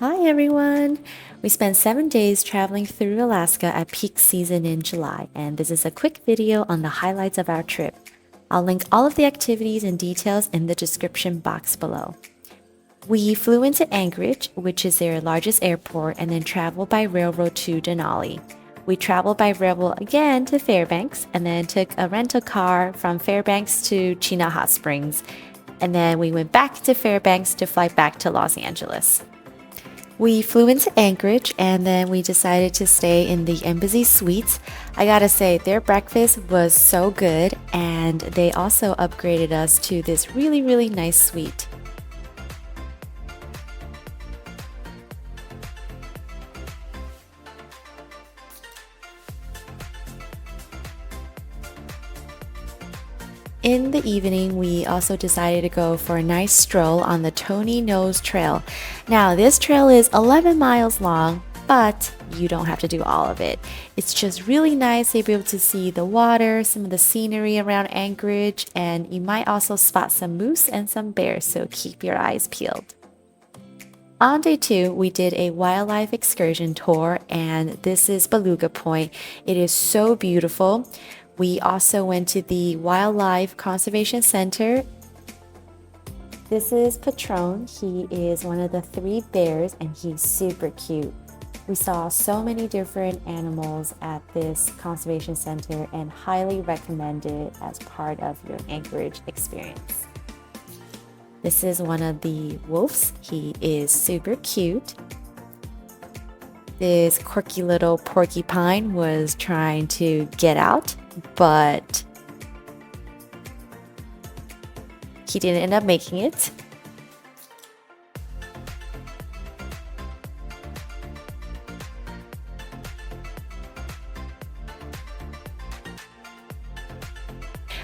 Hi everyone! We spent 7 days traveling through Alaska at peak season in July, and this is a quick video on the highlights of our trip. I'll link all of the activities and details in the description box below. We flew into Anchorage, which is their largest airport, and then traveled by railroad to Denali. We traveled by railroad again to Fairbanks, and then took a rental car from Fairbanks to Chena Hot Springs, and then we went back to Fairbanks to fly back to Los Angeles. We flew into Anchorage and then we decided to stay in the Embassy Suites. I gotta say, their breakfast was so good, and they also upgraded us to this really nice suite. In the evening, we also decided to go for a nice stroll on the Tony Nose Trail. Now, this trail is 11 miles long, but you don't have to do all of it. It's just really nice to be able to see the water, some of the scenery around Anchorage, and you might also spot some moose and some bears, so keep your eyes peeled. On day 2, we did a wildlife excursion tour, and this is Beluga Point. It is so beautiful. We also went to the Wildlife Conservation Center. This is Patron. He is one of the 3 bears and he's super cute. We saw so many different animals at this conservation center and highly recommend it as part of your Anchorage experience. This is one of the wolves. He is super cute. This quirky little porcupine was trying to get out, but he didn't end up making it.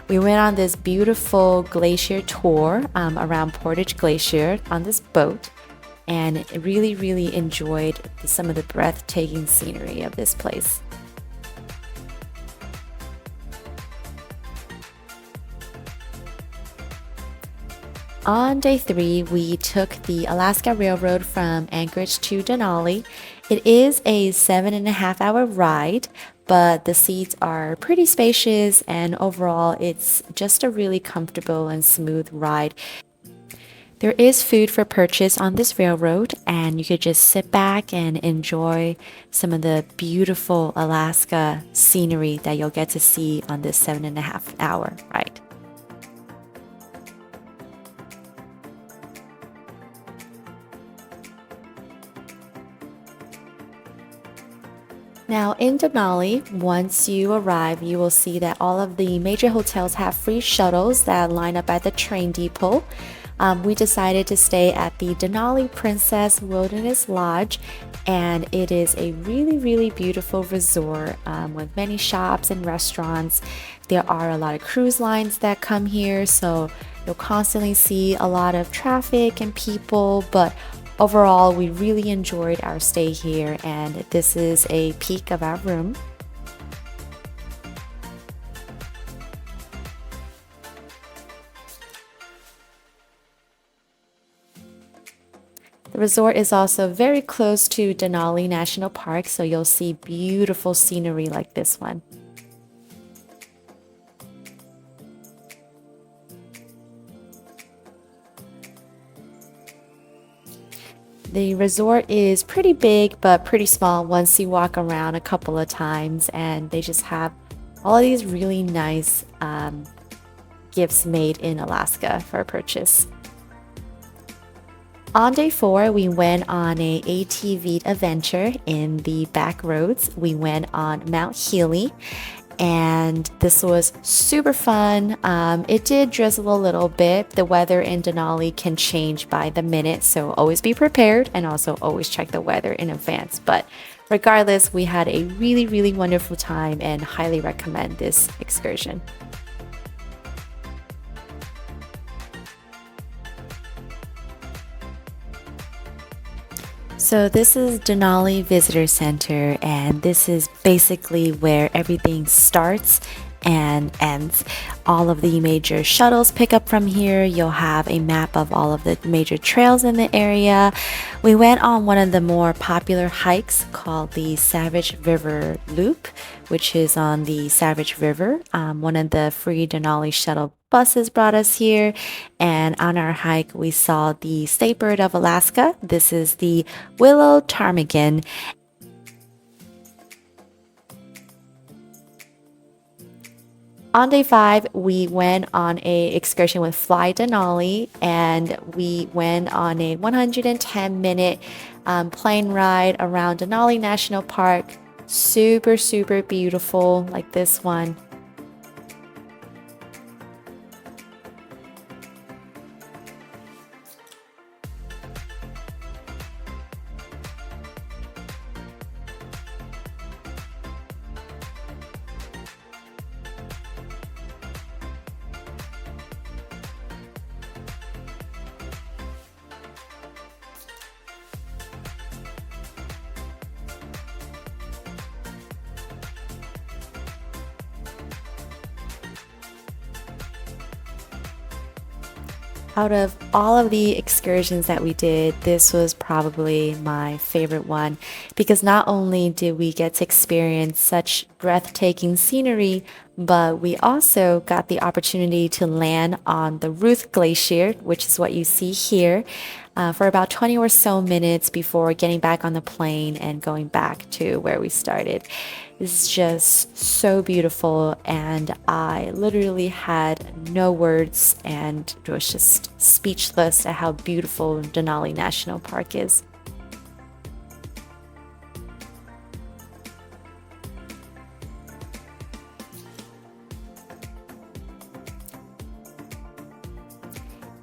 We went on this beautiful glacier tour around Portage Glacier on this boat, and really enjoyed some of the breathtaking scenery of this place. On day 3, we took the Alaska Railroad from Anchorage to Denali. It is a 7.5-hour ride, but the seats are pretty spacious, and overall it's just a really comfortable and smooth ride. There is food for purchase on this railroad, and you could just sit back and enjoy some of the beautiful Alaska scenery that you'll get to see on this 7.5-hour ride. Now in Denali, once you arrive, you will see that all of the major hotels have free shuttles that line up at the train depot. We decided to stay at the Denali Princess Wilderness Lodge, and it is a really beautiful resort with many shops and restaurants. There are a lot of cruise lines that come here, so you'll constantly see a lot of traffic and people, but overall, we really enjoyed our stay here, and this is a peek of our room. The resort is also very close to Denali National Park, so you'll see beautiful scenery like this one. The resort is pretty big but pretty small once you walk around a couple of times, and they just have all of these really nice gifts made in Alaska for purchase. On day 4, we went on a ATV adventure in the back roads. We went on Mount Healy, and this was super fun. It did drizzle a little bit. The weather in Denali can change by the minute, so always be prepared and also always check the weather in advance. But regardless, we had a really wonderful time and highly recommend this excursion. So this is Denali Visitor Center, and this is basically where everything starts and ends. All of the major shuttles pick up from here. You'll have a map of all of the major trails in the area. We went on one of the more popular hikes called the Savage River Loop, which is on the Savage River. One of the free Denali shuttle buses brought us here, and on our hike we saw the state bird of Alaska. This is the willow ptarmigan. On day 5, we went on a excursion with Fly Denali, and we went on a 110-minute plane ride around Denali National Park. Super, super beautiful, like this one. Out of all of the excursions that we did, this was probably my favorite one because not only did we get to experience such breathtaking scenery, but we also got the opportunity to land on the Ruth Glacier, which is what you see here, for about 20 or so minutes before getting back on the plane and going back to where we started. It's just so beautiful, and I literally had no words and was just speechless at how beautiful Denali National Park is.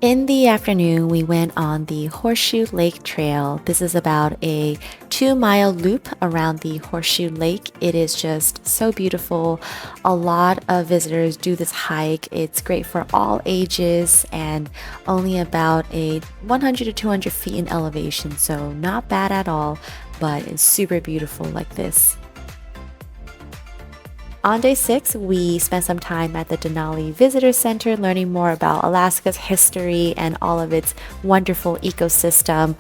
In the afternoon, we went on the Horseshoe Lake Trail. This is about a 2-mile loop around the Horseshoe Lake. It is just so beautiful. A lot of visitors do this hike. It's great for all ages and only about a 100 to 200 feet in elevation, so not bad at all, but it's super beautiful like this. On day 6, we spent some time at the Denali Visitor Center learning more about Alaska's history and all of its wonderful ecosystem.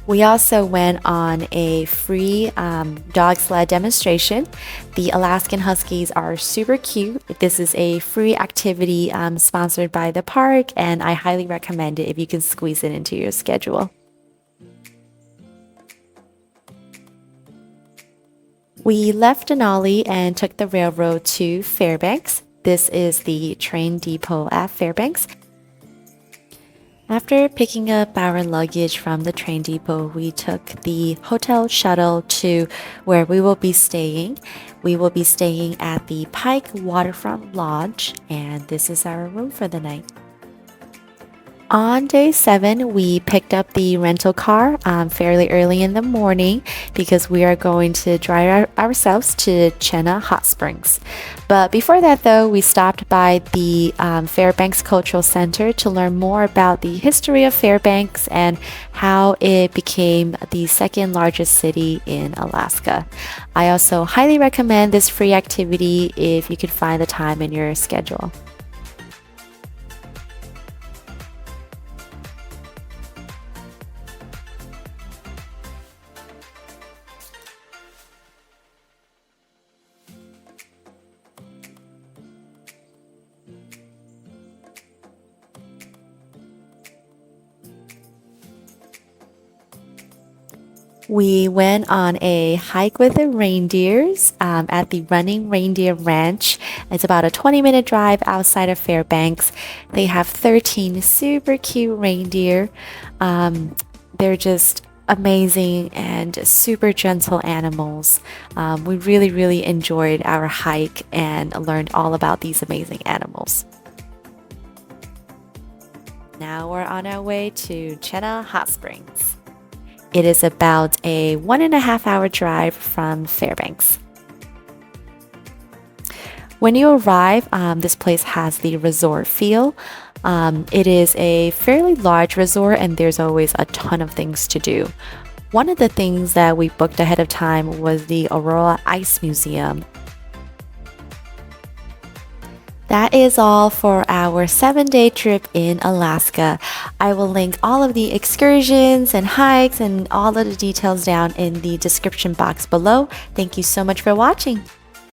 We also went on a free dog sled demonstration. The Alaskan Huskies are super cute. This is a free activity sponsored by the park, and I highly recommend it if you can squeeze it into your schedule. We left Denali and took the railroad to Fairbanks. This is the train depot at Fairbanks. After picking up our luggage from the train depot, we took the hotel shuttle to where we will be staying. We will be staying at the Pike Waterfront Lodge, and this is our room for the night. On day 7, we picked up the rental car fairly early in the morning because we are going to drive ourselves to Chenna Hot Springs. But before that, though, we stopped by the Fairbanks Cultural Center to learn more about the history of Fairbanks and how it became the second largest city in Alaska. I also highly recommend this free activity if you can find the time in your schedule. We went on a hike with the reindeers at the Running Reindeer Ranch. It's about a 20-minute drive outside of Fairbanks. They have 13 super cute reindeer. They're just amazing and super gentle animals. We really, really enjoyed our hike and learned all about these amazing animals. Now we're on our way to Chenna Hot Springs. It is about a 1.5-hour drive from Fairbanks. When you arrive, this place has the resort feel. It is a fairly large resort and there's always a ton of things to do. One of the things that we booked ahead of time was the Aurora Ice Museum. That is all for our 7-day trip in Alaska. I will link all of the excursions and hikes and all of the details down in the description box below. Thank you so much for watching.